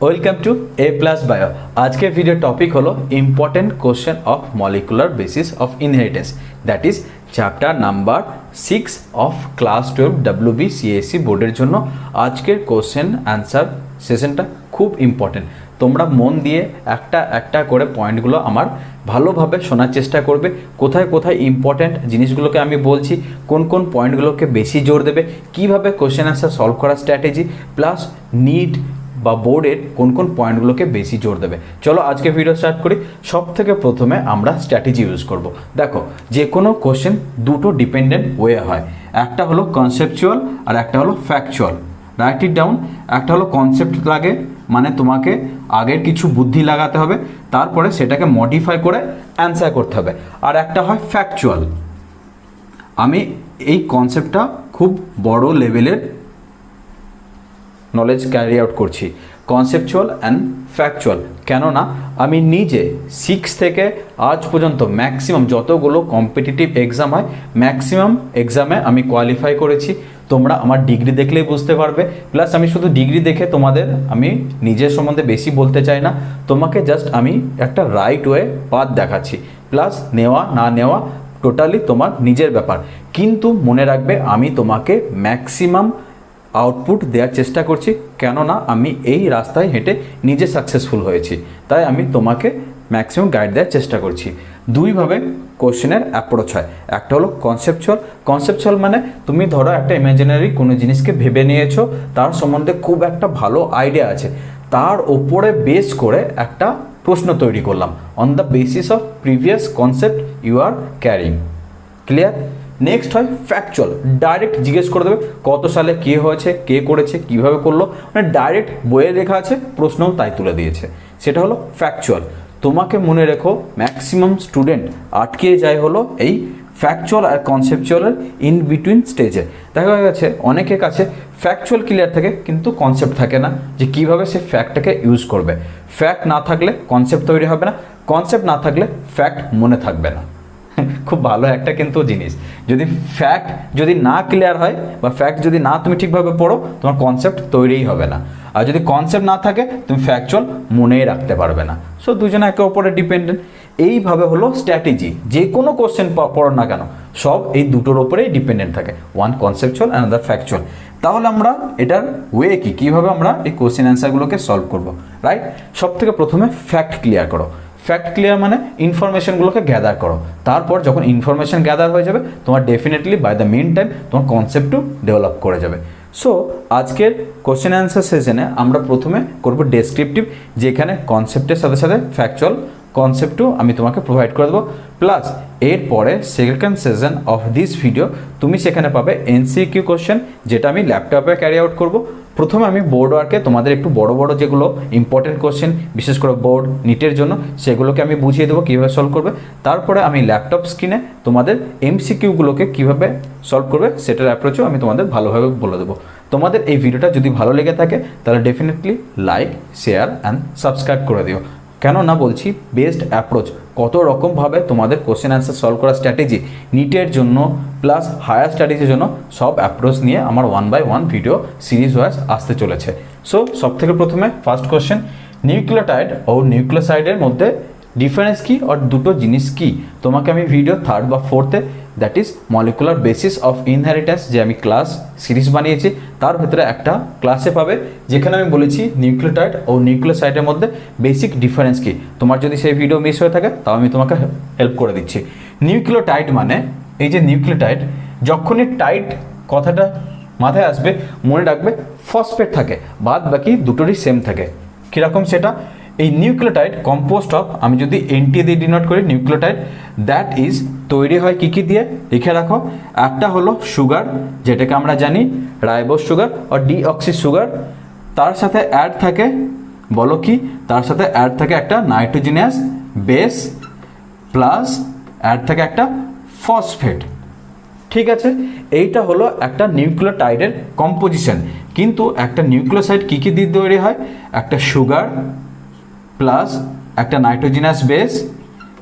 Welcome to A plus bio. আজকের video topic হলো important question of molecular basis of inheritance, that is chapter number 6 of class 12 WBCSE বোর্ডের জন্য আজকের question answer সেশনটা খুব important. তোমরা মন দিয়ে একটা একটা করে পয়েন্টগুলো আমার ভালোভাবে শোনার চেষ্টা করবে। কোথায় কোথায় ইম্পর্ট্যান্ট জিনিসগুলোকে আমি বলছি, কোন কোন পয়েন্টগুলোকে বেশি জোর দেবে, কীভাবে কোশ্চেন অ্যান্সার সলভ করার স্ট্র্যাটেজি, প্লাস নিট বা বোর্ডের কোন কোন পয়েন্টগুলোকে বেশি জোর দেবে। চলো আজকে ভিডিও স্টার্ট করি। সব থেকে প্রথমে আমরা স্ট্র্যাটেজি ইউজ করব। দেখো, যে কোনো কোশ্চেন দুটো ডিপেন্ডেন্ট ওয়ে হয়, একটা হলো কনসেপচুয়াল আর একটা হলো ফ্যাকচুয়াল। Right it down. একটা হলো কনসেপ্ট লাগে, মানে তোমাকে আগের কিছু বুদ্ধি লাগাতে হবে, তারপরে সেটাকে মডিফাই করে অ্যান্সার করতে হবে। আর একটা হয় ফ্যাকচুয়াল। আমি এই কনসেপ্টটা খুব বড় লেভেলের নলেজ ক্যারি আউট করছি, কনসেপচুয়াল অ্যান্ড ফ্যাকচুয়াল। কেননা আমি নিজে 6 থেকে আজ পর্যন্ত ম্যাক্সিমাম যতগুলো কম্পিটিটিভ এক্সাম হয়, ম্যাক্সিমাম এক্সামে আমি কোয়ালিফাই করেছি। তোমরা আমার ডিগ্রি দেখলেই বুঝতে পারবে। প্লাস আমি শুধু ডিগ্রি দেখে তোমাদের আমি নিজের সম্বন্ধে বেশি বলতে চাই না, তোমাকে জাস্ট আমি একটা রাইট ওয়ে পাথ দেখাচ্ছি। প্লাস নেওয়া না নেওয়া টোটালি তোমার নিজের ব্যাপার, কিন্তু মনে রাখবে আমি তোমাকে ম্যাক্সিমাম আউটপুট দেওয়ার চেষ্টা করছি। কেননা আমি এই রাস্তায় হেঁটে নিজে সাকসেসফুল হয়েছি, তাই আমি তোমাকে ম্যাক্সিমাম গাইড দেওয়ার চেষ্টা করছি। দুইভাবে কোশ্চেনের অ্যাপ্রোচ হয়। একটা হলো কনসেপচুয়াল। কনসেপচুয়াল মানে তুমি ধরো একটা ইমাজিনারি কোনো জিনিসকে ভেবে নিয়েছো, তার সম্বন্ধে খুব একটা ভালো আইডিয়া আছে, তার ওপরে বেস করে একটা প্রশ্ন তৈরি করলাম on the basis of previous concept you are carrying. Clear? Next হয় ফ্যাকচুয়াল। ডাইরেক্ট জিজ্ঞেস করে দেবে কত সালে কে হয়েছে, কে করেছে, কিভাবে করলো, মানে ডাইরেক্ট বইয়ে লেখা আছে, প্রশ্নও তাই তুলে দিয়েছে, সেটা হলো ফ্যাকচুয়াল। তোমাকে মনে রেখো ম্যাক্সিমাম স্টুডেন্ট আটকে যায় হলো এই ফ্যাকচুয়াল আর কনসেপচুয়ালের ইন বিটুইন স্টেজে। দেখা গেছে অনেকের কাছে ফ্যাকচুয়াল ক্লিয়ার থাকে কিন্তু কনসেপ্ট থাকে না, যে কীভাবে সে ফ্যাক্টটাকে ইউজ করবে। ফ্যাক্ট না থাকলে কনসেপ্ট তৈরি হবে না, কনসেপ্ট না থাকলে ফ্যাক্ট মনে থাকবে না। খুব ভালো একটা কিন্তু জিনিস, যদি ফ্যাক্ট যদি না ক্লিয়ার হয় বা ফ্যাক্ট যদি না তুমি ঠিকভাবে পড়ো, তোমার কনসেপ্ট তৈরিই হবে না। আর যদি কনসেপ্ট না থাকে তুমি ফ্যাকচুয়াল মনেই রাখতে পারবে না। সো দুজনে একে অপরে ডিপেন্ডেন্ট। এইভাবে হলো স্ট্র্যাটেজি। যে কোনো কোশ্চেন পড়ো না কেন, সব এই দুটোর ওপরেই ডিপেন্ডেন্ট থাকে, one conceptual and other factual. তাহলে আমরা এটার ওয়ে কি, কীভাবে আমরা এই কোশ্চেন অ্যান্সারগুলোকে সলভ করবো, রাইট? সব থেকে প্রথমে ফ্যাক্ট ক্লিয়ার করো। ফ্যাক্ট ক্লিয়ার মানে ইনফরমেশনগুলোকে গ্যাদার করো। তারপর যখন ইনফরমেশন গ্যাদার হয়ে যাবে, তোমার definitely by the mean time তোমার কনসেপ্টও ডেভেলপ করে যাবে। সো আজকের কোশ্চেন অ্যান্সার সেশনে আমরা প্রথমে করব ডেসক্রিপটিভ, যেখানে কনসেপ্টের সাথে সাথে ফ্যাকচুয়াল কনসেপ্টও আমি তোমাকে প্রোভাইড করে দেবো। প্লাস এরপরে second session of this video তুমি সেখানে পাবে এমসিকিউ কোশ্চেন, যেটা আমি ল্যাপটপে ক্যারি আউট করব। প্রথমে আমি বোর্ড ওয়ার্কে তোমাদের একটু বড় বড় যেগুলো ইম্পর্টেন্ট কোশ্চেন, বিশেষ করে বোর্ড নিটের জন্য, সেগুলোকে আমি বুঝিয়ে দেবো কীভাবে সলভ করবে। তারপরে আমি ল্যাপটপ স্ক্রিনে তোমাদের এমসিকিউগুলোকে কীভাবে সলভ করবে সেটার অ্যাপ্রোচও আমি তোমাদের ভালোভাবে বলে দেবো। তোমাদের এই ভিডিওটা যদি ভালো লেগে থাকে তাহলে definitely like, share and subscribe করে দিও। কেন না বলছি বেস্ট অ্যাপ্রোচ, কত রকমভাবে তোমাদের কোশ্চেন অ্যান্সার সলভ করার স্ট্র্যাটেজি নিটের জন্য প্লাস হায়ার স্টাডিজের জন্য সব অ্যাপ্রোচ নিয়ে আমার 1 by 1 ভিডিও সিরিজ ওয়াইজ আসতে চলেছে। সো সব থেকে প্রথমে ফার্স্ট কোশ্চেন, নিউক্লিওটাইড ও নিউক্লিওসাইডের মধ্যে ডিফারেন্স কী আর দুটো জিনিস কী, তোমাকে আমি ভিডিও 3rd বা 4th, that is molecular basis of inheritance, যে আমি ক্লাস সিরিজ বানিয়েছি তার ভেতরে একটা ক্লাসে পাবে, যেখানে আমি বলেছি নিউক্লিওটাইড ও নিউক্লিওসাইডের মধ্যে বেসিক ডিফারেন্স কী। তোমার যদি সেই ভিডিও মিস হয়ে থাকে তাও আমি তোমাকে হেল্প করে দিচ্ছি। নিউক্লিওটাইড মানে এই যে নিউক্লিওটাইড, যখনই টাইড কথাটা মাথায় আসবে মনে রাখবে ফসফেট থাকে, বাদ বাকি দুটোরই সেম থাকে। কীরকম সেটা? এই নিউক্লিওটাইড কম্পোস্ট অফ, আমি যদি এনটি দিয়ে ডিনোট করি নিউক্লিওটাইড, দ্যাট ইজ তৈরি হয় কী কী দিয়ে লিখে রাখো। একটা হলো সুগার, যেটাকে আমরা জানি রাইবোজ সুগার আর ডিঅক্সি সুগার। তার সাথে অ্যাড থাকে, বলো কি, তার সাথে অ্যাড থাকে একটা নাইট্রোজেনাস বেস, প্লাস অ্যাড থাকে একটা ফসফেট। ঠিক আছে, এইটা হলো একটা নিউক্লিওটাইডের কম্পোজিশন। কিন্তু একটা নিউক্লিওসাইড কী কী দিয়ে তৈরি হয়? একটা সুগার প্লাস একটা নাইট্রোজেনাস বেস,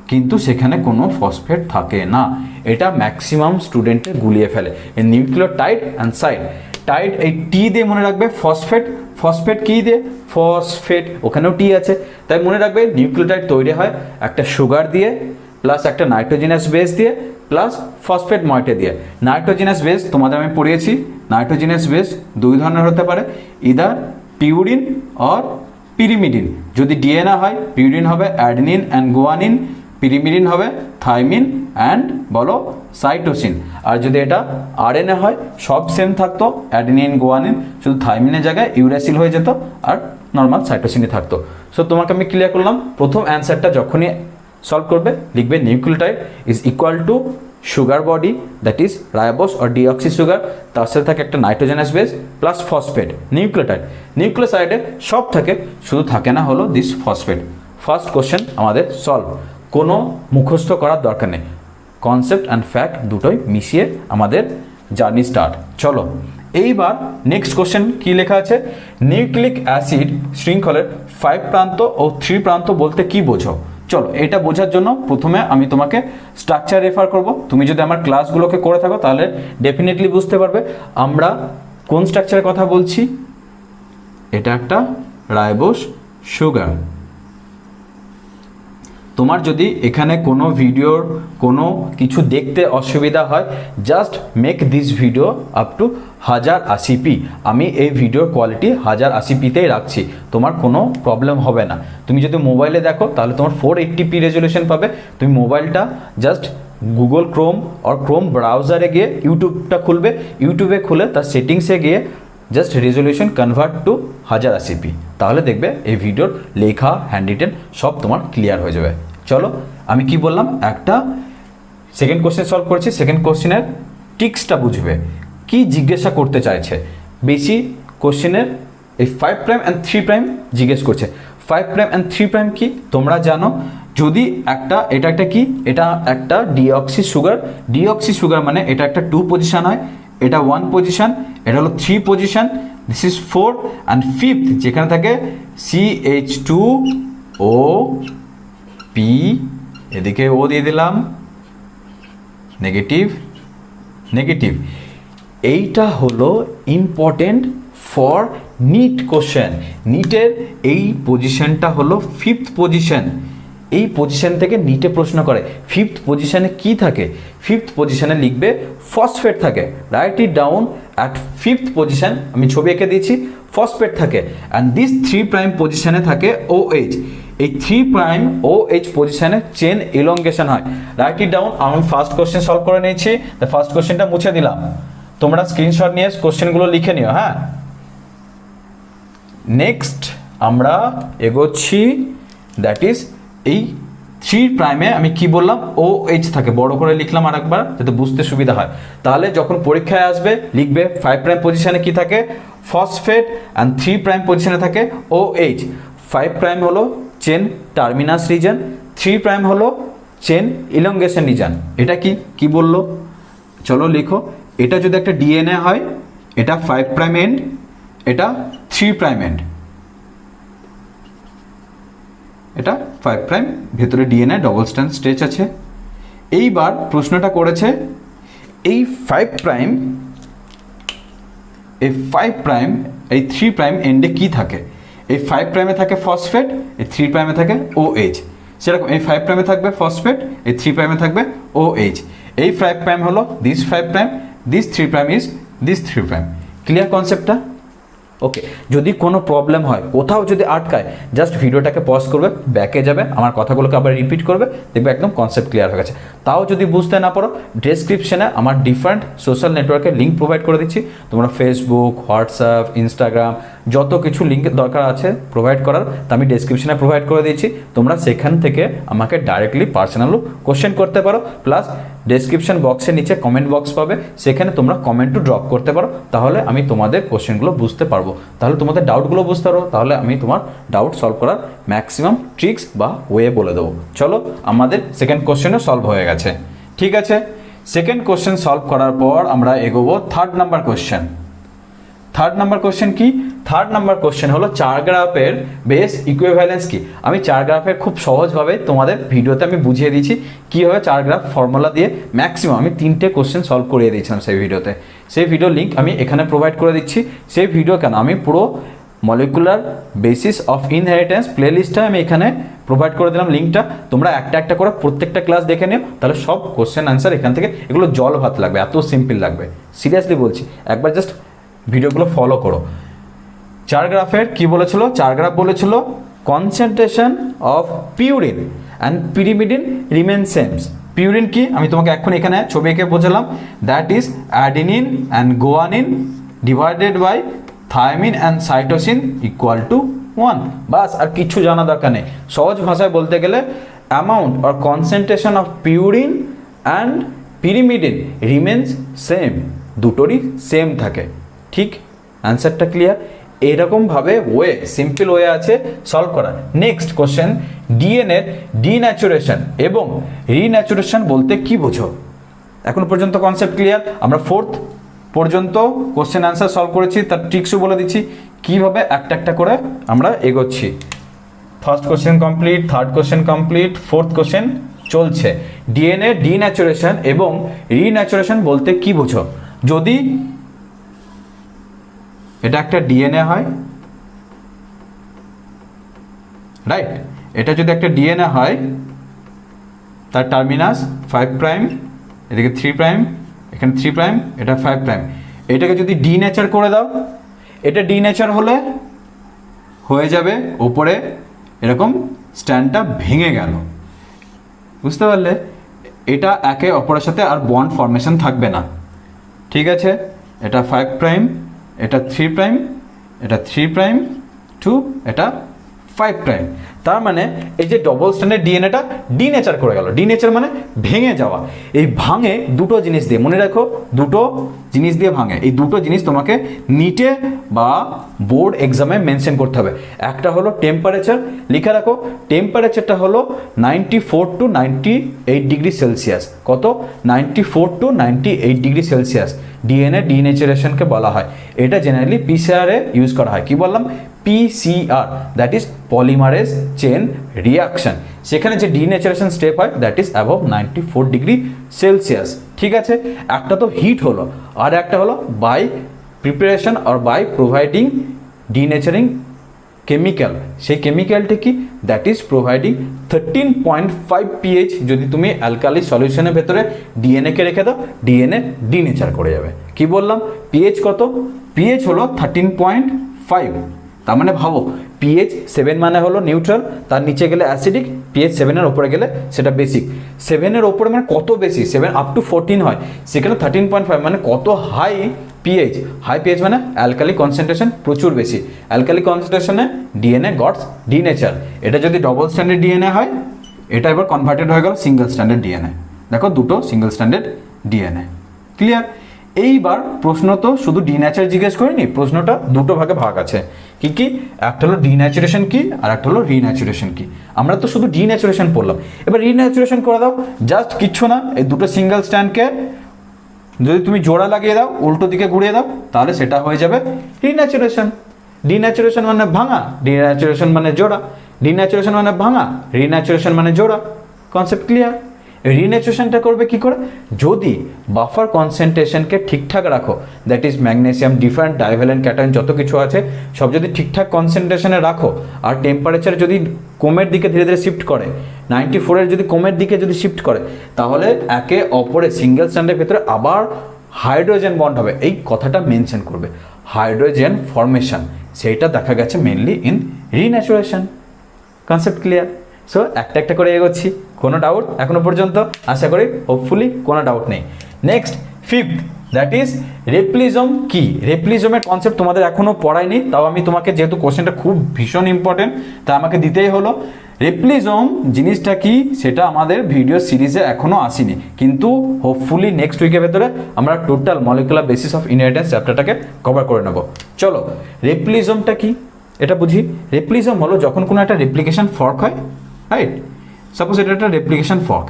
কিন্তু সেখানে কোনো ফসফেট থাকে না। এটা ম্যাক্সিমাম স্টুডেন্টে গুলিয়ে ফেলে, এই নিউক্লিওটাইড অ্যান্ড সাইড। টাইড এই টি দিয়ে মনে রাখবে ফসফেট, ফসফেট কী দিয়ে, ফসফেট, ওখানেও টি আছে, তাই মনে রাখবে নিউক্লিওটাইড তৈরি হয় একটা সুগার দিয়ে প্লাস একটা নাইট্রোজেনাস বেস দিয়ে প্লাস ফসফেট ময়েটে দিয়ে। নাইট্রোজেনাস বেস তোমাদের আমি পড়িয়েছি, নাইট্রোজেনাস বেস দুই ধরনের হতে পারে, ইদার পিউরিন অর পিরিমিডিন। যদি ডিএনএ হয় পিউরিন হবে অ্যাডেনিন অ্যান্ড গুয়ানিন, পিরিমিডিন হবে থাইমিন অ্যান্ড বলো সাইটোসিন। আর যদি এটা আরএনএ হয় সব সেম থাকতো, অ্যাডেনিন গুয়ানিন, শুধু থাইমিনের জায়গায় ইউরাসিল হয়ে যেত আর নর্মাল সাইটোসিনই থাকতো। সো তোমাকে আমি ক্লিয়ার করলাম, প্রথম অ্যান্সারটা যখনই সলভ করবে লিখবে nucleotide is equal to sugar body that is ribose or deoxy sugar, তার সাথে থাকে একটা nitrogenous base plus phosphate, nucleotide. নিউক্লিওসাইডে সব থাকে, শুধু থাকে না হলো দিস ফসফেট। ফার্স্ট কোশ্চেন আমাদের সলভ, কোনো মুখস্থ করার দরকার নেই, কনসেপ্ট অ্যান্ড ফ্যাক্ট দুটোই মিশিয়ে আমাদের জার্নি স্টার্ট। চলো এইবার নেক্সট কোশ্চেন কি লেখা আছে, নিউক্লিক অ্যাসিড শৃঙ্খলের 5 প্রান্ত ও 3 প্রান্ত বলতে কি বোঝো। চলো এটা বোঝার জন্য প্রথমে আমি তোমাকে স্ট্রাকচার রেফার করব। তুমি যদি আমার ক্লাসগুলোকে করে থাকো তাহলে ডেফিনেটলি বুঝতে পারবে আমরা কোন স্ট্রাকচারের কথা বলছি। এটা একটা রাইবোস সুগার। তোমার যদি এখানে কোনো ভিডিওর কোনো কিছু দেখতে অসুবিধা হয়, just make this video up to 1080p। আমি এই ভিডিওর কোয়ালিটি 1080pতেই রাখছি, তোমার কোনো প্রবলেম হবে না। তুমি যদি মোবাইলে দেখো তাহলে তোমার 480p রেজলিউশন পাবে। তুমি মোবাইলটা জাস্ট গুগল ক্রোম আর ক্রোম ব্রাউজারে গিয়ে ইউটিউবটা খুলবে, ইউটিউবে খুলে তার সেটিংসে গিয়ে just resolution convert to 1080p, তাহলে দেখবে এই ভিডিওর লেখা হ্যান্ড রিটেন সব তোমার ক্লিয়ার হয়ে যাবে। চলো আমি কি বললাম, একটা সেকেন্ড কোশ্চেন সলভ করেছি, সেকেন্ড কোশ্চেনের টিক্সটা বুঝবে কি জিজ্ঞাসা করতে চাইছে। বেশি কোশ্চেনের এই 5 প্রাইম অ্যান্ড 3 প্রাইম জিজ্ঞেস করছে। 5 প্রাইম অ্যান্ড 3 প্রাইম কি তোমরা জানো, যদি এটা একটা কি, এটা একটা ডিঅক্সি সুগার। ডিঅক্সি সুগার মানে এটা একটা 2 পজিশন হয়, এটা 1 পজিশন, এটা হলো 3 position, this is 4 and 5th যেখানে থাকে CH2O, এদিকে ও দিয়ে দিলাম, নেগেটিভ নেগেটিভ। এইটা হলো ইম্পর্টেন্ট ফর নিট কোশ্চেন। নিটের এই পজিশনটা হলো 5th পজিশন। এই পজিশন থেকে নিটে প্রশ্ন করে 5th পজিশনে কি থাকে, 5th পজিশনে লিখবে ফসফেট থাকে। Right it down at 5th position, আমি ছবি এঁকে দিয়েছি, ফসফেট থাকে। অ্যান্ড দিস 3 প্রাইম পজিশনে থাকে OH। এই 3 প্রাইম OH পজিশনে চেন ইলংগেশন হয়। Right it down. আমি ফার্স্ট কোশ্চেন সলভ করে নিয়েছি, তো ফার্স্ট কোশ্চেনটা মুছে দিলাম, তোমরা স্ক্রিনশট নিয়ে কোশ্চেনগুলো লিখে নিও। হ্যাঁ, নেক্সট আমরা এগোচ্ছি, দ্যাট ইজ এই 3 প্রাইমে আমি কি বললাম, OH থাকে, বড় করে লিখলাম আর একবার যাতে বুঝতে সুবিধা হয়। তাহলে যখন পরীক্ষায় আসবে লিখবে 5 প্রাইম পজিশনে কি থাকে, ফসফেট, অ্যান্ড 3 প্রাইম পজিশনে থাকে OH। 5 প্রাইম হলো চেন টার্মিনাস রিজন, 3 প্রাইম হলো চেন ইলংগেশন রিজন। এটা কি বললো, চলো লিখো। এটা যদি একটা ডিএনএ হয়, এটা 5 প্রাইম এন্ড, এটা 3 প্রাইম এন্ড, এটা 5 প্রাইম, ভেতরে ডিএনএ ডবল স্ট্র্যান্ড স্ট্রেচ আছে। এইবার প্রশ্নটা করেছে এই 5 প্রাইম, এই 3 প্রাইম এন্ডে কি থাকে। এই 5 প্রাইমে থাকে ফসফেট, এই 3 প্রাইমে থাকে OH। সেরকম এই 5 প্রাইমে থাকবে ফসফেট, এই 3 প্রাইমে থাকবে OH। এই 5 প্রাইম হলো this 5 prime, this 3 prime is this 3 prime. Clear কনসেপ্টটা? ওকে, যদি কোনো প্রবলেম হয়, কোথাও যদি আটকায়, জাস্ট ভিডিওটাকে পজ করবে, ব্যাকে যাবে, আমার কথাগুলোকে আবার রিপিট করবে, দেখবে একদম কনসেপ্ট ক্লিয়ার হয়ে গেছে। তাও যদি বুঝতে না পারো, ডেসক্রিপশনে আমার ডিফারেন্ট সোশ্যাল নেটওয়ার্কের লিঙ্ক প্রোভাইড করে দিচ্ছি। তোমরা ফেসবুক, হোয়াটসঅ্যাপ, ইনস্টাগ্রাম যত কিছু লিঙ্ক দরকার আছে প্রোভাইড করার, তা আমি ডেসক্রিপশনে প্রোভাইড করে দিয়েছি। তোমরা সেখান থেকে আমাকে ডাইরেক্টলি পার্সোনালও কোশ্চেন করতে পারো, প্লাস ডেসক্রিপশন বক্সের নিচে কমেন্ট বক্স পাবে, সেখানে তোমরা কমেন্টও ড্রপ করতে পারো। তাহলে আমি তোমাদের কোশ্চেনগুলো বুঝতে পারবো, তাহলে তোমাদের ডাউটগুলো বুঝতে পারবো, তাহলে আমি তোমার ডাউট সলভ করার ম্যাক্সিমাম ট্রিক্স বা ওয়ে বলে দেবো। চলো আমাদের সেকেন্ড কোশ্চেনও সলভ হয়ে গেছে। ঠিক আছে, সেকেন্ড কোশ্চেন সলভ করার পর আমরা এগোবো 3rd number question. Third number question কি? থার্ড নাম্বার কোশ্চেন হলো চার গ্রাফের বেস ইকুইভ্যালেন্স কি। আমি চার গ্রাফের খুব সহজভাবে তোমাদের ভিডিওতে আমি বুঝিয়ে দিয়েছি কীভাবে চার গ্রাফ ফর্মুলা দিয়ে ম্যাক্সিমাম আমি 3টে কোশ্চেন সলভ করিয়ে দিয়েছিলাম সেই ভিডিওতে। সেই ভিডিও লিঙ্ক আমি এখানে প্রোভাইড করে দিচ্ছি। সেই ভিডিও কেন, আমি পুরো মলিকুলার বেসিস অফ ইনহেরিটেন্স প্লেলিস্টটা আমি এখানে প্রোভাইড করে দিলাম লিঙ্কটা। তোমরা একটা একটা করে প্রত্যেকটা ক্লাস দেখে নিও, তাহলে সব কোশ্চেন আনসার এখান থেকে, এগুলো জল ভাত লাগবে, এত সিম্পল লাগবে, সিরিয়াসলি বলছি। একবার জাস্ট ভিডিওগুলো ফলো করো। চার গ্রাফের কি বলেছিল? চার গ্রাফ বলেছিল concentration of purine and pyrimidine remain sames. Purine কি আমি তোমাকে এখন এখানে ছবি এঁকে বোঝালাম, that is adenine and guanine divided by thymine and cytosine equal to 1। বাস, আর কিছু জানা দরকার নেই। সহজ ভাষায় বলতে গেলে amount or concentration of purine and pyrimidine remains same, দুটোরই সেম থাকে। ঠিক, অ্যান্সারটা ক্লিয়ার? এরকমভাবে ওয়ে, সিম্পল ওয়ে আছে সলভ করার। নেক্সট কোশ্চেন, ডিএনএর ডিন্যাচুরেশন এবং রিন্যাচুরেশন বলতে কি বোঝো? এখন পর্যন্ত কনসেপ্ট ক্লিয়ার? আমরা ফোর্থ পর্যন্ত কোশ্চেন আনসার সলভ করেছি, তার ট্রিক্সও বলে দিচ্ছি কীভাবে একটা একটা করে আমরা এগোচ্ছি। First question complete, third question complete, fourth question চলছে। ডিএনএ ডিন্যাচুরেশন এবং রিন্যাচুরেশন বলতে কি বোঝো? যদি এটা একটা ডিএনএ হয়, রাইট, এটা যদি একটা ডিএনএ হয়, তার টার্মিনাস 5 প্রাইম, এদিকে 3 প্রাইম, এখানে 3 প্রাইম, এটা 5 প্রাইম, এটাকে যদি ডিনেচার করে দাও, এটা ডিনেচার হলে হয়ে যাবে উপরে এরকম স্ট্যান্ডটা ভেঙে গেল, বুঝতে পারলে? এটা একে অপরের সাথে আর বন্ড ফর্মেশন থাকবে না, ঠিক আছে? এটা 5 প্রাইম, এটা 3 প্রাইম, এটা 3 প্রাইম টু এটা 5 প্রাইম। তার মানে এই যে ডবল স্ট্যান্ডার্ড ডিএনএটা ডিনেচার করে গেল। ডিনেচার মানে ভেঙে যাওয়া। এই ভাঙে দুটো জিনিস দিয়ে, মনে রাখো দুটো জিনিস দিয়ে ভাঙে। এই দুটো জিনিস তোমাকে নিটে বা বোর্ড এক্সামে মেনশন করতে হবে। একটা হলো টেম্পারেচার, লিখে রাখো, টেম্পারেচারটা হলো 94 to 98 ডিগ্রি সেলসিয়াস। কত? 94 to 98 ডিগ্রি সেলসিয়াস ডিএনএ ডিনেচারেশনকে বলা হয়। এটা জেনারেলি পিসিআরে ইউজ করা হয়। কি বললাম? PCR, that is polymerase chain reaction. সেখানে যে ডিনেচারেশন স্টেপ হয় that is above 94 degree Celsius. ঠিক আছে, একটা তো হিট হলো, আর একটা হলো বাই প্রিপারেশন আর বাই প্রোভাইডিং ডিনেচারিং কেমিক্যাল। সেই কেমিক্যালটি কি? That is providing 13.5 pH। যদি তুমি অ্যালকালি সলিউশনের ভেতরে ডিএনএকে রেখে দাও, ডিএনএ ডিনেচার করে যাবে। কি বললাম? পিএইচ কত? পিএইচ হলো 13.5। তার মানে ভাবো, পিএইচ 7 মানে হলো নিউট্রাল, তার নিচে গেলে অ্যাসিডিক, পিএইচ 7-এর ওপরে গেলে সেটা বেসিক। 7-এর ওপরে মানে কত বেশি? 7 আপ টু 14 হয়, সেখানে 13.5 মানে কত হাই পিএইচ। হাই পিএইচ মানে অ্যালকালি কনসেন্ট্রেশন প্রচুর বেশি। অ্যালকালি কনসেন্ট্রেশনে ডিএনএ গটস ডিনেচার। এটা যদি ডবল স্ট্যান্ডার্ড ডিএনএ হয়, এটা এবার কনভার্টেড হয়ে গেল সিঙ্গেল স্ট্যান্ডার্ড ডিএনএ। দেখো, দুটো সিঙ্গেল স্ট্যান্ডার্ড ডিএনএ। ক্লিয়ার? এইবার প্রশ্ন তো শুধু ডিন্যাচার জিজ্ঞেস করিনি, প্রশ্নটা দুটো ভাগে ভাগ আছে। কি কি? একটা হলো ডিন্যাচুরেশন কি, আর একটা হলো রিন্যাচুরেশন কি। আমরা তো শুধু ডিন্যাচুরেশন পড়লাম, এবার রিন্যাচুরেশন করে দাও। জাস্ট কিচ্ছু না, এই দুটো সিঙ্গেল স্ট্যান্ডকে যদি তুমি জোড়া লাগিয়ে দাও, উল্টো দিকে ঘুরিয়ে দাও, তাহলে সেটা হয়ে যাবে রিন্যাচুরেশন। ডিন্যাচুরেশন মানে ভাঙা, ডিন্যাচুরেশন মানে জোড়া, ডিন্যাচুরেশন মানে ভাঙা, রিন্যাচুরেশন মানে জোড়া। Concept clear? রিন্যাচুরেশনটা করবে কি করে? যদি বাফার কনসেন্ট্রেশনকে ঠিকঠাক রাখো, that is magnesium, different divalent cation যত কিছু আছে সব যদি ঠিকঠাক কনসেন্ট্রেশনে রাখো, আর টেম্পারেচার যদি কমের দিকে ধীরে ধীরে শিফট করে, 94-এর যদি কমের দিকে যদি শিফট করে, তাহলে একে অপরে সিঙ্গেল স্ট্যান্ডের ভেতরে আবার হাইড্রোজেন বন্ড হবে। এই কথাটা মেনশন করবে, হাইড্রোজেন ফর্মেশন, সেইটা দেখা গেছে mainly in renaturation. Concept clear? So একটা একটা করে এগোচ্ছি। কোনো ডাউট এখনো পর্যন্ত? আশা করি হোপফুলি কোনো ডাউট নেই। নেক্সট, ফিফথ, দ্যাট ইজ রেপ্লিজম কি। রেপ্লিজমের কনসেপ্ট তোমাদের এখনও পড়ায়নি, তাও আমি তোমাকে, যেহেতু কোশ্চেনটা খুব ভীষণ ইম্পর্টেন্ট, তা আমাকে দিতেই হলো। রেপ্লিজম জিনিসটা কি সেটা আমাদের ভিডিও সিরিজে এখনও আসেনি, কিন্তু হোপফুলি নেক্সট উইকের ভেতরে আমরা total molecular basis of inheritance চ্যাপ্টারটাকে কভার করে নেব। চলো, রেপ্লিজমটা কি এটা বুঝি। রেপ্লিজম হলো যখন কোনো একটা রেপ্লিকেশন ফর্ক হয়, রাইট? সাপোজ এটা একটা রেপ্লিকেশন ফর্ক,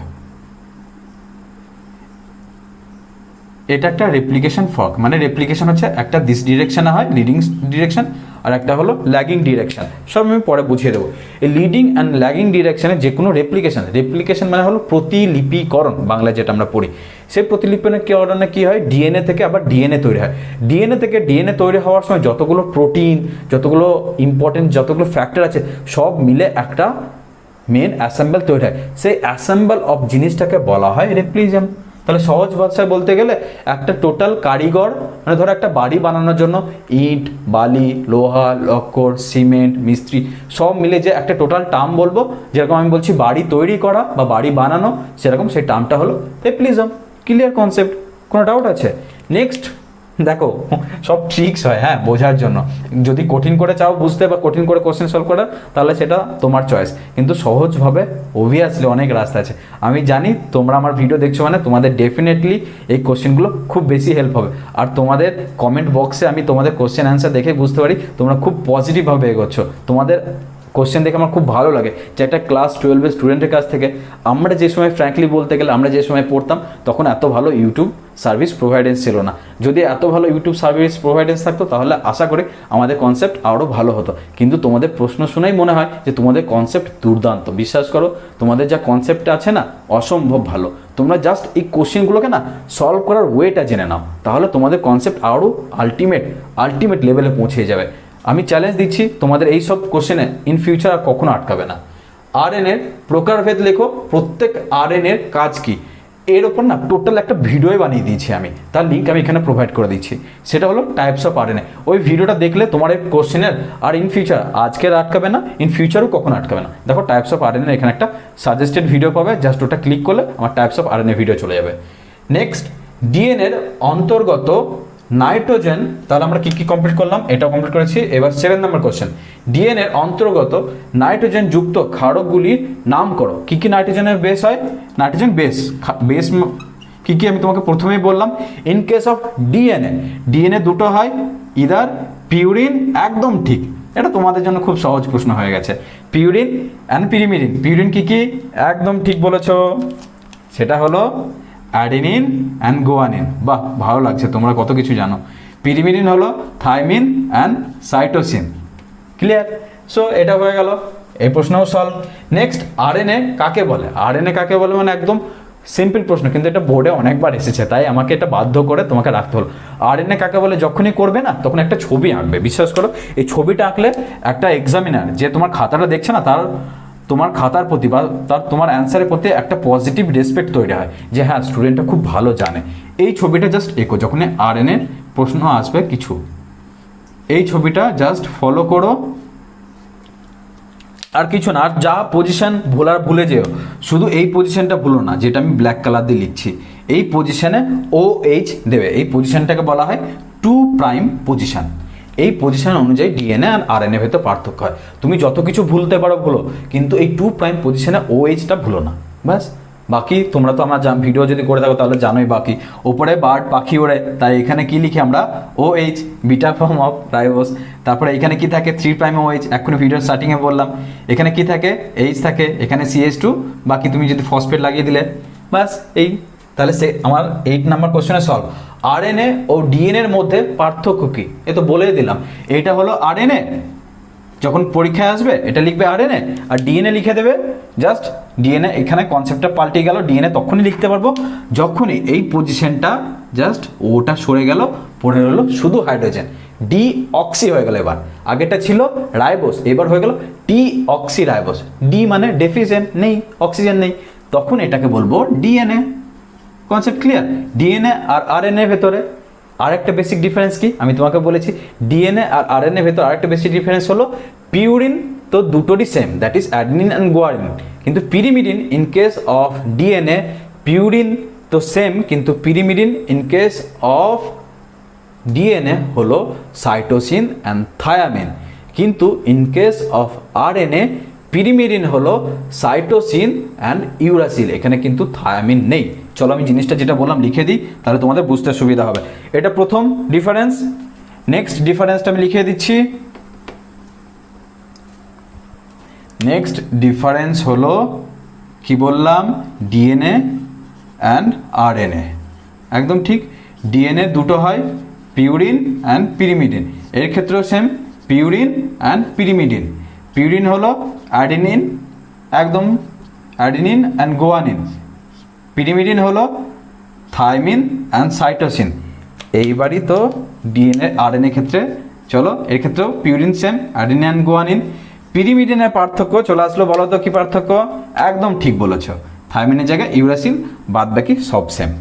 এটা একটা রেপ্লিকেশন ফর্ক, মানে রেপ্লিকেশন হচ্ছে একটা দিস ডিরেকশনে হয়, লিডিং ডিরেকশন, আর একটা হলো ল্যাগিং ডিরেকশন। সব আমি পরে বুঝিয়ে দেবো। এই লিডিং অ্যান্ড ল্যাগিং ডিরেকশনে যে কোনো রেপ্লিকেশন মানে হলো প্রতিলিপিকরণ, বাংলায় যেটা আমরা পড়ি, সেই প্রতিলিপিকরণে কী হয়, ডিএনএ থেকে আবার ডিএনএ তৈরি হয়। ডিএনএ থেকে ডিএনএ তৈরি হওয়ার সময় যতগুলো প্রোটিন, যতগুলো ইম্পর্টেন্ট যতগুলো ফ্যাক্টর আছে, সব মিলে একটা মেন অ্যাসেম্বল তৈরি হয়। সেই অ্যাসেম্বল অফ জিনিসটাকে বলা হয় রেপ্লিজম। তাহলে সহজ ভাষায় বলতে গেলে একটা টোটাল কারিগর, মানে ধরো একটা বাড়ি বানানোর জন্য ইট, বালি, লোহা, লক্কর, সিমেন্ট, মিস্ত্রি সব মিলে যে একটা টোটাল টার্ম বলবো, যেরকম আমি বলছি বাড়ি তৈরি করা বা বাড়ি বানানো, সেরকম সেই টার্মটা হলো রেপ্লিজম। Clear concept? কোনো ডাউট আছে? নেক্সট দেখো, সব ট্রিক্স হয় হ্যাঁ বোঝার জন্য। যদি কঠিন করে চাও বুঝতে বা কঠিন করে কোশ্চেন সলভ করার, তাহলে সেটা তোমার চয়েস, কিন্তু সহজভাবে অবভিয়াসলি অনেক রাস্তা আছে। আমি জানি তোমরা আমার ভিডিও দেখছো মানে তোমাদের ডেফিনেটলি এই কোশ্চেনগুলো খুব বেশি হেল্প হবে। আর তোমাদের কমেন্ট বক্সে আমি তোমাদের কোশ্চেন অ্যান্সার দেখে বুঝতে পারি তোমরা খুব পজিটিভভাবে এগোচ্ছ। তোমাদের কোশ্চেন দেখে আমার খুব ভালো লাগে যে একটা ক্লাস 12-এর স্টুডেন্টের কাছ থেকে আমরা যে সময়, ফ্র্যাঙ্কলি বলতে গেলে আমরা যে সময় পড়তাম, তখন এত ভালো ইউটিউব সার্ভিস প্রোভাইডেন্স ছিল না। যদি এত ভালো ইউটিউব সার্ভিস প্রোভাইডেন্স থাকতো, তাহলে আশা করি আমাদের কনসেপ্ট আরও ভালো হতো। কিন্তু তোমাদের প্রশ্ন শুনেই মনে হয় যে তোমাদের কনসেপ্ট দুর্দান্ত। বিশ্বাস করো, তোমাদের যা কনসেপ্ট আছে না, অসম্ভব ভালো। তোমরা জাস্ট এই কোশ্চেনগুলোকে না সলভ করার ওয়েটা জেনে নাও, তাহলে তোমাদের কনসেপ্ট আরও আলটিমেট লেভেলে পৌঁছে যাবে। আমি চ্যালেঞ্জ দিচ্ছি, তোমাদের এই সব কোশ্চেনে ইন ফিউচার আর কখনো আটকাবে না। আরএনএর প্রকারভেদ লেখো, প্রত্যেক আরএনএর কাজ কি, এর ওপর না টোটাল একটা ভিডিও বানিয়ে দিয়েছি আমি, তার লিঙ্ক আমি এখানে প্রোভাইড করে দিচ্ছি। সেটা হলো টাইপস অফ আরএনএ। ওই ভিডিওটা দেখলে তোমার এই কোশ্চেনের আর ইন ফিউচার আজকের আটকাবে না, ইন ফিউচারও কখনো আটকাবে না। দেখো টাইপস অফ আরএনএ এখানে একটা সাজেস্টেড ভিডিও পাবে, জাস্ট ওটা ক্লিক করলে আমার টাইপস অফ আরএনএ ভিডিও চলে যাবে। নেক্সট, ডিএনএর অন্তর্গত নাইট্রোজেন, তাহলে আমরা কি কমপ্লিট করলাম, এটাও কমপ্লিট করেছি। এবার 7 নম্বর কোশ্চেন, ডিএনএর অন্তর্গত নাইট্রোজেন যুক্ত ক্ষারকগুলির নাম করো। কি নাইট্রোজেনের বেস হয়? নাইট্রোজেন বেস কি আমি তোমাকে প্রথমেই বললাম। ইন কেস অফ ডিএনএ দুটো হয়, ইদার পিউরিন, একদম ঠিক, এটা তোমাদের জন্য খুব সহজ প্রশ্ন হয়ে গেছে। Purine and pyrimidine. পিউরিন কি একদম ঠিক বলেছো, সেটা হলো অ্যাডেনিন অ্যান্ড গুয়ানিন। বাহ, ভালো লাগছে, তোমরা কত কিছু জানো। পিরিমিডিন হলো thymine and cytosine. Clear? So এটা হয়ে গেল, এই প্রশ্নও সলভ। নেক্সট, আরএনএ কাকে বলে? আরএনএ কাকে বলে মানে একদম সিম্পল প্রশ্ন, কিন্তু এটা বোর্ডে অনেকবার এসেছে, তাই আমাকে এটা বাধ্য করে তোমাকে রাখতে হলো। আরএনএ কাকে বলে যখনই করবে না, তখন একটা ছবি আঁকবে। বিশ্বাস করো, এই ছবিটা আঁকলে একটা এক্সামিনার যে তোমার খাতাটা দেখছে না, তার তোমার খাতার প্রতি বা তোমার অ্যান্সারের প্রতি একটা পজিটিভ রেসপেক্ট তৈরি হয়, যে হ্যাঁ স্টুডেন্টটা খুব ভালো জানে। এই ছবিটা জাস্ট এঁকো, যখন আরএনএ প্রশ্ন আসবে কিছু, এই ছবিটা জাস্ট ফলো করো, আর কিছু না। আর যা পজিশন ভুলে যেও, শুধু এই পজিশনটা ভুলো না, যেটা আমি ব্ল্যাক কালার দিয়ে লিখছি। এই পজিশনে OH দেবে। এই পজিশনটাকে বলা হয় 2' পজিশন। এই পজিশন অনুযায়ী ডিএনএ আর আরএনএ ভেতর পার্থক্য হয়। তুমি যত কিছু ভুলতে পারো ভুলো, কিন্তু এই 2' পজিশনে OHটা ভুলো না, ব্যাস। বাকি তোমরা তো আমার ভিডিও যদি করে থাকো তাহলে জানোই। বাকি ওপরে বার্ড পাখি ওড়ে, তাই এখানে কি লিখি আমরা? OH, beta form of ribose. তারপরে এখানে কি থাকে? 3' OH, এখন ভিডিও স্টার্টিংয়ে বললাম। এখানে কি থাকে? H থাকে, এখানে CH2, বাকি তুমি যদি ফসফেট লাগিয়ে দিলে, ব্যাস। এই তাহলে সে আমার 8 নম্বর কোশ্চেনে সলভ। আরএনএ ও ডিএনএর মধ্যে পার্থক্য কি? এ তো বলেই দিলাম, এটা হলো আরএনএ। যখন পরীক্ষায় আসবে এটা লিখবে আরএনএ, আর ডিএনএ লিখে দেবে জাস্ট ডিএনএ। এখানে কনসেপ্টটা পাল্টে গেল, ডিএনএ তখনই লিখতে পারবো যখনই এই পজিশনটা জাস্ট ওটা সরে গেল, পড়ে রইল শুধু হাইড্রোজেন, ডিঅক্সি হয়ে গেল। এবার আগেরটা ছিল রাইবোস, এবার হয়ে গেল ডিঅক্সি রাইবোস। ডি মানে ডেফিসিয়েন্ট, নেই, অক্সিজেন নেই, তখন এটাকে বলবো ডিএনএ। Concept clear? ডিএনএ আর আরএনএ ভেতরে আরেকটা বেসিক ডিফারেন্স কি আমি তোমাকে বলেছি। ডিএনএ আর আরএনএ ভেতরে আরেকটা বেসিক ডিফারেন্স হলো পিউরিন তো দুটোরই same, that is adenine and guanine. কিন্তু pyrimidine in case of DNA, purine তো সেম, কিন্তু pyrimidine in case of DNA হলো সাইটোসিন অ্যান্ড থায়ামিন। কিন্তু in case of RNA, pyrimidine হলো সাইটোসিন অ্যান্ড ইউরাসিল, এখানে কিন্তু থায়ামিন নেই। চলো আমি জিনিসটা যেটা বললাম লিখে দিই, তাহলে তোমাদের বুঝতে সুবিধা হবে। এটা প্রথম ডিফারেন্স। নেক্সট ডিফারেন্সটা আমি লিখে দিচ্ছি। নেক্সট ডিফারেন্স হলো কি বললাম? ডিএনএ অ্যান্ড আরএনএ, একদম ঠিক। ডিএনএ দুটো হয় পিউরিন অ্যান্ড পিরিমিডিন, এর ক্ষেত্রেও same purine and pyrimidine. Purine হলো অ্যাডিনিন, একদম অ্যাডিনিন অ্যান্ড গোয়ানিন। পিরিমিডিন হলো থাইমিন অ্যান্ড সাইটোসিন। এইবারই তো ডিএনএ আরএনএ ক্ষেত্রে, চলো এর ক্ষেত্রেও purine same adenine and guanine. পিরিমিডিনের পার্থক্য চলে আসলো, বলো তো কী পার্থক্য? একদম ঠিক বলেছ, থাইমিনের জায়গায় ইউরাসিল, বাদ বাকি সব সেম।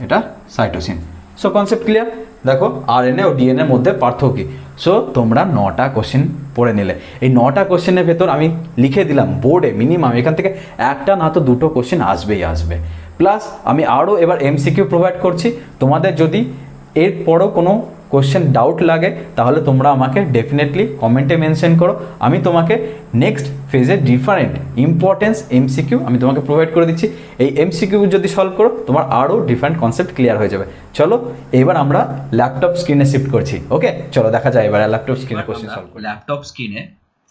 এটা সাইটোসিন। So concept clear. দেখো আরএনএ ও ডিএনএর মধ্যে পার্থক্য কী। সো তোমরা 9টা কোশ্চেন পড়ে নিলে, এই 9টা কোশ্চেনের ভেতর আমি লিখে দিলাম বোর্ডে মিনিমাম এখান থেকে একটা না তো দুটো কোশ্চেন আসবেই আসবে। প্লাস আমি আরও এবার এমসিকিউ প্রোভাইড করছি, তোমাদের যদি এরপরও কোনো কোশ্চেন ডাউট লাগে তাহলে তোমরা আমাকে ডেফিনেটলি কমেন্টে মেনশন করো, আমি তোমাকে নেক্সট ফেজে ডিফারেন্ট ইম্পর্টেন্স এমসিকিউ আমি তোমাকে প্রোভাইড করে দিচ্ছি। এই এমসিকিউ যদি সলভ করো তোমার আরও ডিফারেন্ট কনসেপ্ট ক্লিয়ার হয়ে যাবে। চলো এবার আমরা ল্যাপটপ স্ক্রিনে শিফট করছি। ওকে চলো দেখা যায় এবার ল্যাপটপ স্ক্রিনে কোশ্চেন সলভ করি। ল্যাপটপ স্ক্রিনে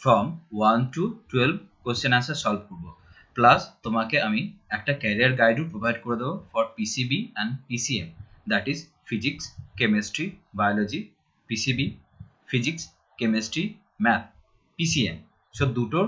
from 1 to 12 question answer solve করবো। প্লাস তোমাকে আমি একটা ক্যারিয়ার গাইডও প্রোভাইড করে দেবো for PCB and PCM, that is physics, chemistry, biology, PCB, physics, chemistry, math, PCM. So দুটোর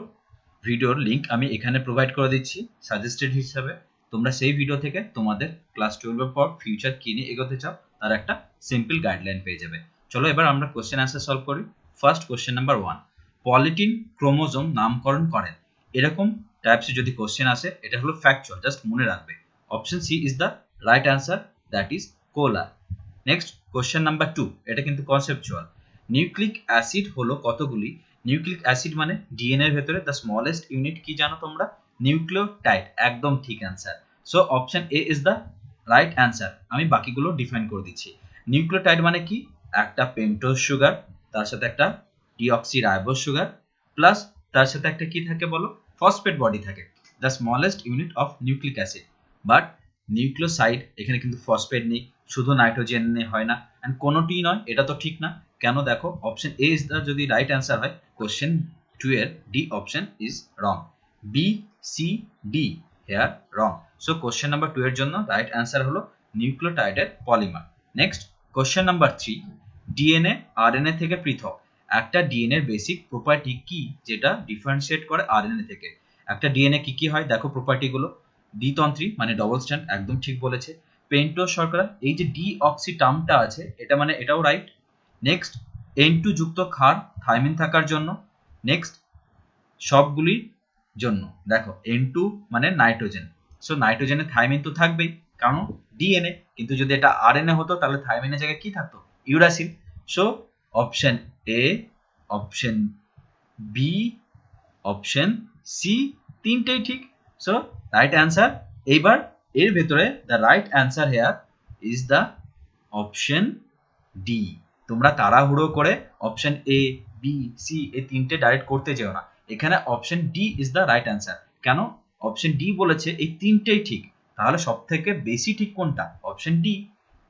ভিডিওর লিঙ্ক আমি এখানে প্রোভাইড করে দিচ্ছি সাজেস্টেড হিসাবে। তোমরা সেই ভিডিও থেকে তোমাদের ক্লাস 12 পর ফিউচার কী নিয়ে এগোতে চাও তার একটা সিম্পল গাইডলাইন পেয়ে যাবে। চলো এবার আমরা কোশ্চেন আনসার সলভ করি। First question number 1, polytene chromosome নামকরণ করেন। এরকম টাইপসে যদি কোশ্চেন আসে এটা হলো ফ্যাকচুয়াল, জাস্ট মনে রাখবে। Option C is the right answer, that is কোলা। নেক্সট কোশ্চেন নাম্বার 2, এটা কিন্তু কনসেপচুয়াল। নিউক্লিক অ্যাসিড হলো কতগুলি? নিউক্লিক অ্যাসিড মানে ডিএনএ এর ভেতরে দ্য স্মলেস্ট ইউনিট কি জানো তোমরা? নিউক্লিওটাইড, একদম ঠিক answer. So option A is the right answer. আমি বাকিগুলো ডিফাইন করে দিচ্ছি। নিউক্লিওটাইড মানে কি? একটা পেন্টোজ সুগার, তার সাথে একটা ডিঅক্সি রাইবোজ সুগার, প্লাস তার সাথে একটা কি থাকে বলো? ফসফেট বডি থাকে, the smallest unit of nucleic acid. But nucleoside এখানে কিন্তু ফসফেট নেই, শুধু নাইট্রোজেন হয় না, অ্যান্ড কোনোটি নয়, এটা তো ঠিক না। কেন? দেখো অপশন এ ইজ দ্য যদি রাইট অ্যান্সার হয়, কোশ্চেন 2 এর D option is wrong. B C D here wrong. So question number 2 এর জন্য রাইট অ্যান্সার হলো নিউক্লিওটাইডের polymer. Next question number 3, DNA RNA থেকে পৃথক। একটা ডিএনএ এর বেসিক প্রপার্টি কি যেটা ডিফারেন্সিয়েট করে আরএনএ থেকে? একটা ডিএনএ কি কি হয় দেখো প্রপার্টি গুলো। দ্বিতন্ত্রী মানে ডবল স্ট্র্যান্ড, একদম ঠিক বলেছে। পেন্টোজ শর্করা, এই যে ডিঅক্সি টার্মটা আছে এটা মানে এটাও রাইট। নেক্সট N2 যুক্ত ক্ষার থাইমিন থাকার জন্য। নেক্সট সবগুলির জন্য দেখো N2 মানে নাইট্রোজেন, সো নাইট্রোজেনে থাইমিন তো থাকবেই কারণ ডিএনএ, কিন্তু যদি এটা আরএনএ হতো তাহলে থাইমিনের জায়গায় কি থাকতো? Uracil. So option A, option B, option C, তিনটেই ঠিক। So right answer. এইবার এর ভেতরে the right answer here is the option D. তোমরা তাড়াহুড়ো করে অপশন এ বি সি এই তিনটে ডাইরেক্ট করতে যেও না, এখানে option D is the right answer. কেন? অপশন ডি বলেছে এই তিনটেই ঠিক, তাহলে সব থেকে বেশি ঠিক কোনটা? Option D.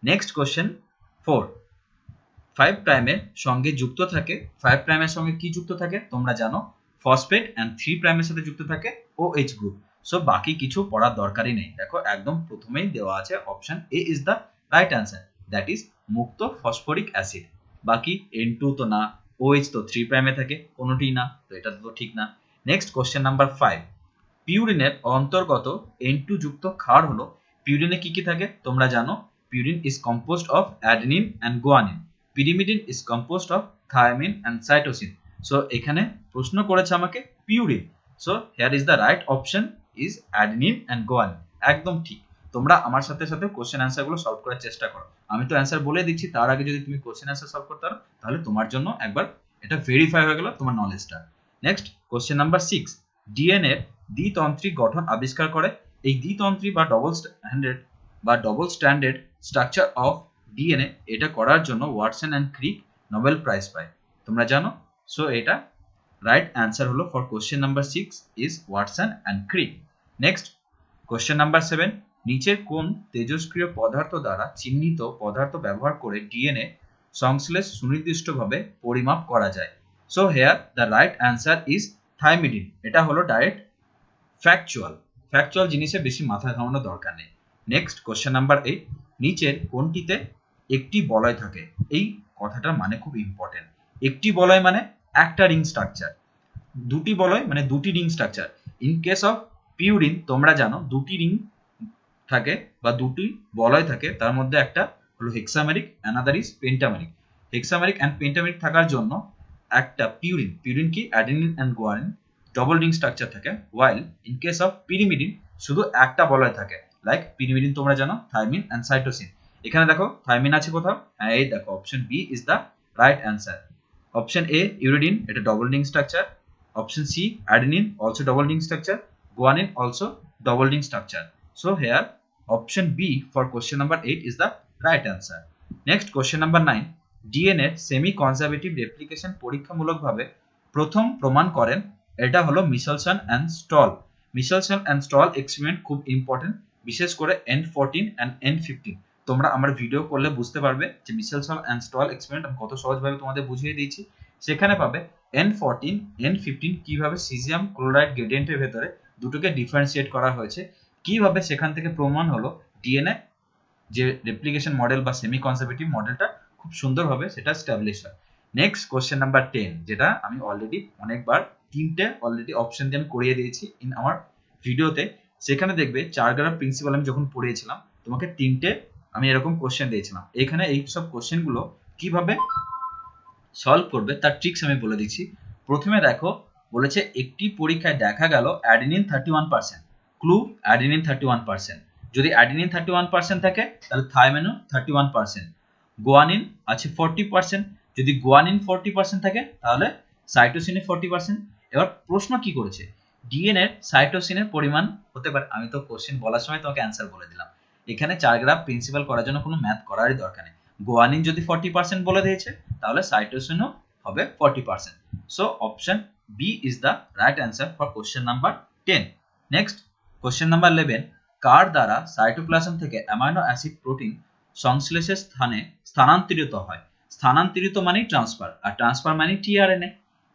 নেক্সট কোশ্চেন 4, 5 প্রাইমের সঙ্গে যুক্ত থাকে, 5 প্রাইমের সঙ্গে কি যুক্ত থাকে তোমরা জানো? ফসফেট, এন্ড 3 প্রাইমের সাথে যুক্ত থাকে OH গ্রুপ। সো বাকি কিছু পড়ার দরকারই নেই, দেখো একদম প্রথমেই দেওয়া আছে option A is the right answer, that is মুক্ত ফসফরিক অ্যাসিড। বাকি N2 তো না, OH তো 3 প্রাইমে থাকে, কোনোটিই না, তো এটা তো ঠিক না। নেক্সট কোশ্চেন নাম্বার 5, পিউরিনের অন্তর্গত N2 যুক্ত ক্ষার হলো। পিউরিনে কি কি থাকে তোমরা জানো? Purine is composed of adenine and guanine, pyrimidine is composed of thymine and cytosine. So এখানে প্রশ্ন করেছে আমাকে purine, so here is the right option is adenine and guanine, একদম ঠিক। তোমরা আমার সাথে সাথে কোশ্চেন অ্যান্সার গুলো সলভ করার চেষ্টা করো, আমি তো অ্যান্সার বলে দিচ্ছি, তার আগে যদি তুমি কোশ্চেন অ্যান্সার সলভ করতে পারো তাহলে তোমার জন্য একবার এটা ভেরিফাই হয়ে গেল তোমার নলেজটা। নেক্সট কোশ্চেন নাম্বার 6, ডিএনএ দ্বিতন্ত্রিক গঠন আবিষ্কার করে। এই দ্বিতন্ত্রী বা double standard structure of DNA এটা করার জন্য ওয়াটসন অ্যান্ড ক্রিক নোবেল প্রাইজ পায়, তোমরা জানো। সো এটা রাইট অ্যান্সার হলো for question number 6 is Watson and ক্রিক। Next question number 7, নিচের কোন তেজস্ক্রিয় পদার্থ দ্বারা চিহ্নিত পদার্থ ব্যবহার করে ডিএনএ সংশ্লেষ সুনির্দিষ্টভাবে পরিমাপ করা যায়? So here the right answer is thymidine. এটা হলো ডাইরেক্ট ফ্যাকচুয়াল জিনিসে বেশি মাথা ঘামানোর দরকার নেই। নেক্সট কোশ্চেন নাম্বার 8, নিচের কোনটিতে একটি বলয় থাকে? এই কথাটার মানে খুব ইম্পর্টেন্ট। একটি বলয় মানে একটা রিং স্ট্রাকচার, দুটি বলয় মানে দুটি ring structure. In case of purine তোমরা জানো দুটি রিং থাকে বা দুটি বলয় থাকে, তার মধ্যে একটা হলো hexameric, another is pentameric. Hexameric and pentameric থাকার জন্য একটা পিউরিন কি adenine and guanine double ring structure থাকে, while in case of pyrimidine শুধু একটা বলয় থাকে। লাইক পিরিমিডিন তোমরা জানো থাইমিন অ্যান্ড সাইটোসিন। এখানে দেখো থাইমিন আছে কোথাও, এই দেখো option B is the right answer. Option A uridine, এটা double ring structure. Option C adenine, also double ring structure. Guanine, also double ring structure. So here option B for question number 8 is the right answer. Next question number 9. DNA semi conservative replication পরীক্ষামূলকভাবে প্রথম প্রমাণ করেন, এটা হলো Meselson and Stahl. Meselson and Stahl experiment খুব important, বিশেষ করে N14 and N15। তোমরা আমার ভিডিও করলে বুঝতে পারবে যে মিশেলসন অ্যান্ড স্টল এক্সপেরিমেন্ট আমি কত সহজভাবে তোমাদের বুঝিয়ে দিয়েছি। সেখানে পাবে N14, N15 কিভাবে সিজিয়াম ক্লোরাইড গ্রেডিয়েন্টের ভেতরে দুটোকে ডিফারেন্সিয়েট করা হয়েছে, কিভাবে সেখান থেকে প্রমাণ হলো ডিএনএ যে রেপ্লিকেশন মডেল বা সেমি কনজারভেটিভ মডেলটা খুব সুন্দরভাবে সেটা স্টাবলিশ হয়। নেক্সট কোশ্চেন নাম্বার 10, যেটা আমি অলরেডি অনেকবার তিনটে অলরেডি অপশন দিয়ে আমি করিয়ে দিয়েছি ইন আমার ভিডিওতে। সেখানে দেখবে 4 গ্রাফ প্রিন্সিপাল আমি যখন পড়িয়েছিলাম তোমাকে তিনটে আমি এরকম কোশ্চেন দিয়েছিলাম। এখানে এই সব কোশ্চেনগুলো কিভাবে সলভ করবে তার ট্রিক্স আমি বলে দিচ্ছি। প্রথমে দেখো বলেছে একটি পরীক্ষায় দেখা গেল অ্যাডেনিন 31%, ক্লু অ্যাডেনিন 31%। যদি অ্যাডেনিন 31% থাকে তাহলে থাইমিনও 31%, গুয়ানিন আছে 40%। যদি গুয়ানিন 40% থাকে তাহলে সাইটোসিনে 40%। এবার প্রশ্ন কি করেছে, ডিএনএ সাইটোসিনের পরিমাণ হতে পারে। আমি তো কোশ্চেন বলার সময় তোমাকে অ্যান্সার বলে দিলাম। এখানে 4 গ্রাফ প্রিন্সিপাল করার জন্য কোনো ম্যাথ করারই দরকার নেই। গুয়ানিন যদি 40% বলে দিয়েছে তাহলে সাইটোসিনও হবে 40%। So option B is the right answer for question number 10। Next question number 11, কার দ্বারা সাইটোপ্লাজম থেকে অ্যামাইনো অ্যাসিড প্রোটিন সংশ্লেষের স্থানে স্থানান্তরিত হয়? স্থানান্তরিত মানেই ট্রান্সফার, আর ট্রান্সফার মানে টিআরএনএ।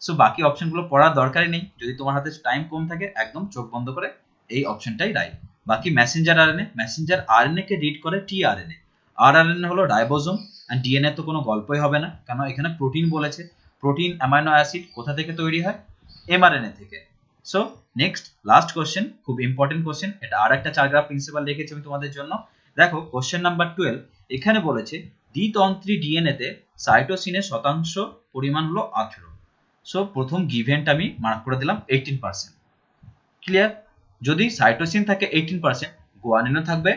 সো বাকি অপশনগুলো পড়ার দরকারই নেই, যদি তোমার হাতে টাইম কম থাকে একদম চোখ বন্ধ করে এই অপশনটাই রাইট। বাকি মেসেঞ্জার আরএনএ, মেসেঞ্জার আরএনএ কে রিড করে টিআরএনএ। আরআরএনএ হলো রাইবোজোম, আর ডিএনএ তো কোনো গল্পই হবে না, কারণ এখানে প্রোটিন বলেছে। প্রোটিন অ্যামাইনো অ্যাসিড কোথা থেকে তৈরি হয়? এমআরএনএ থেকে। সো নেক্সট লাস্ট কোশ্চেন, খুব ইম্পর্টেন্ট কোশ্চেন, এটা আর একটা 4 গ্রাফ প্রিন্সিপাল রেখেছি আমি তোমাদের জন্য। দেখো কোশ্চেন নাম্বার 12, এখানে বলেছে দ্বিতন্ত্রী ডিএনএতে সাইটোসিনের শতাংশ পরিমাণ হলো 18। সো প্রথম গিভেনটা আমি মার্ক করে দিলাম 18%। ক্লিয়ার? যদি সাইটোসিন থাকে 18%, গুয়ানিনও থাকবে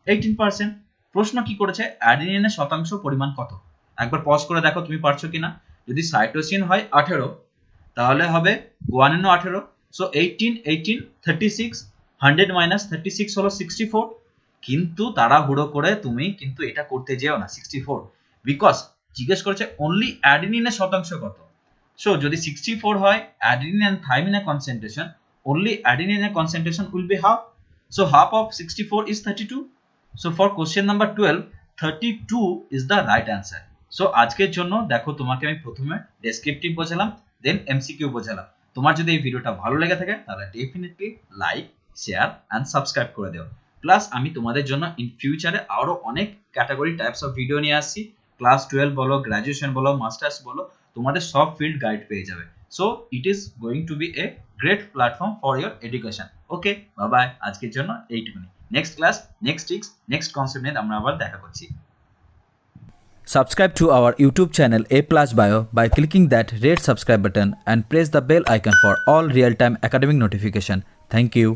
18%। প্রশ্ন কি করেছে, অ্যাডেনিনের শতাংশ পরিমাণ কত? একবার পজ করে দেখো তুমি পারছো কিনা। যদি সাইটোসিন হয় 18 তাহলে হবে গুয়ানিনও 18। সো 18 18 36, 100 মাইনাস 36 হলো 64। কিন্তু তাড়াহুড়ো করে তুমি কিন্তু এটা করতে যেও না 64, বিকজ জিজ্ঞেস করেছে অনলি অ্যাডেনিনের শতাংশ কত। সো যদি 64 হয় adenine and thymine concentration, only adenine concentration will be half. So half of 64 is 32. So for question number 12, 32 is the right answer. So আজকের জন্য দেখো তোমাকে আমি প্রথমে ডেসক্রিপটিভ বোঝালাম, দেন এমসিকিউ বোঝালাম। তোমার যদি এই ভিডিওটা ভালো লেগে থাকে তাহলে definitely like, share and subscribe করে দিও। প্লাস আমি তোমাদের জন্য ইন ফিউচারে আরো অনেক ক্যাটাগরি টাইপস অফ ভিডিও নিয়ে আসছি। ক্লাস 12 বলো, গ্র্যাজুয়েশন বলো, মাস্টার্স বলো, তোমাদের সব ফিল্ড গাইড পেয়ে যাবে। So it is going to be a great platform for your education. Okay, bye bye, আজকের জন্য এইটুকুনি। Next class, next tricks, next concept নিয়ে আমরা আবার দেখা করছি। Subscribe to our YouTube channel A Plus Bio by clicking that red subscribe button and press the bell icon for all real-time academic notification. Thank you.